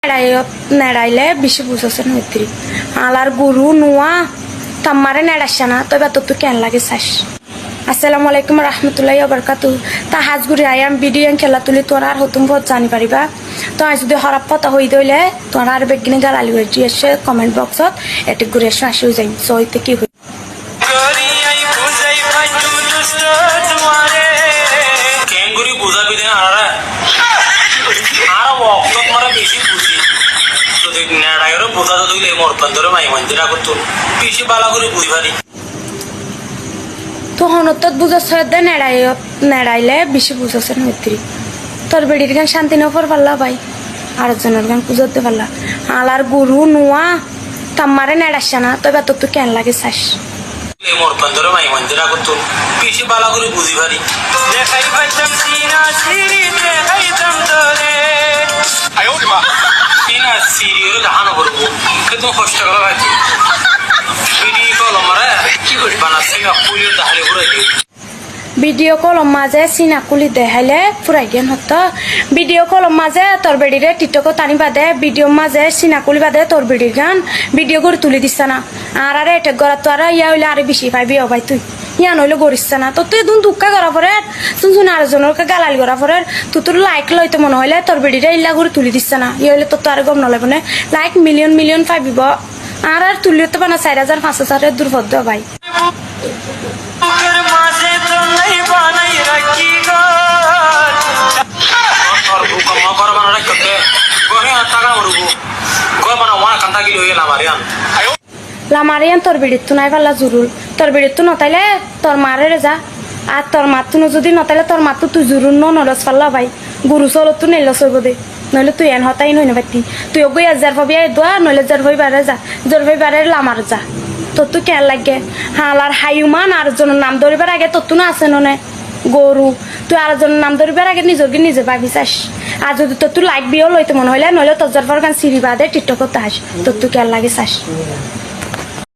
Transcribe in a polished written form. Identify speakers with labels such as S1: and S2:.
S1: নেড়াইলে বেশি বুঝছেন হইত্রি আলার গরু নোয়া তাম্মারে নেড়াইছে না তবে তো তুই কেন লাগে চাস। আসসালামু আলাইকুম রহমতুল্লাহি বারাকাতু। তা হাজগুড়ি আয়াম ভিডিও খেলা তুলি তোর আর হতুম বহুত জানি পারিবা। তো আজ যদি হরাপ পতা হই দইলে তোর আর বেগিনে গালালি হয়েছি এসে কমেন্ট বক্সত এটি ঘুরে এসে আসিও যাই সইতে কি হই তখন তোর বুঝাচ্ছে নেড়াইলে বেশি বুঝাচ্ছেন হইত্রি তোর বেডির গান শান্তি নফর পারলা ভাই আরেকজনের গান পুজোতে পারলা আলার গরু নোয়া তাম্মারে নেড়াইছে না তবে তোর তুই কেন লাগে চাস। ভিডিও কল মাঝে চিনাকুলি দেখাইলে ফুরাই গেন হতো ভিডিও কল মাঝে তোর বেডিরে টিকটক টানি বাদে ভিডিও মাঝে চিনাকুলি বাদে তোর বেডির গান ভিডিও করে তুলি দিচ্ছে না আর আরে এটা গড়া তো আর ইয়া হইলে আরে বেশি পাইবি ও ভাই তুই ইয়া নইলে গড়িচ্ছে না তো তুই দুন দুঃখা করা পরে শুনছুন আরেকজনের গালালি করা পরে তুই তোর লাইক লইতে মনে হইলে তোর বেডিরে ইল্লা করে তুলি দিচ্ছে না ইয়ে হইলে তোর তো আর গম নলাইব না লাইক মিলিয়ন মিলিয়ন পাইবিব আর তুলিও তো বানা 4,000 5,000 দুর্ভদ্য ভাই। লামারিয়ান তোর বেড়িত নাই পাল্লা জুরুল তোর বেড়িত নতাইলে তোর মারে যা আর তোর মাতু যদি নতাইলে তোর মাতু তুই জুরুল নলস পাল্লা ভাই গরু চল তুই নেলস হইব দে নইলে তুই এন হতাই নই না পাতি তুই ওগই যার ভাবি দোয়া নইলে যার ভাই বারে যা যার ভাই বারে লামার যা তোর তুই কেন লাগে হালার হাইমান আর জনের নাম ধরিবার আগে তোর তুই না আছে নে গরু তুই আর জনের নাম ধরিবার আগে নিজকে নিজে ভাবি চাস আর যদি তোর তুই লাইক বিও লইতে মনে হইলে নইলে তোর যার গান সিঁড়ি বাদে টিকটক করতে আস তোর তুই কেন লাগে চাস।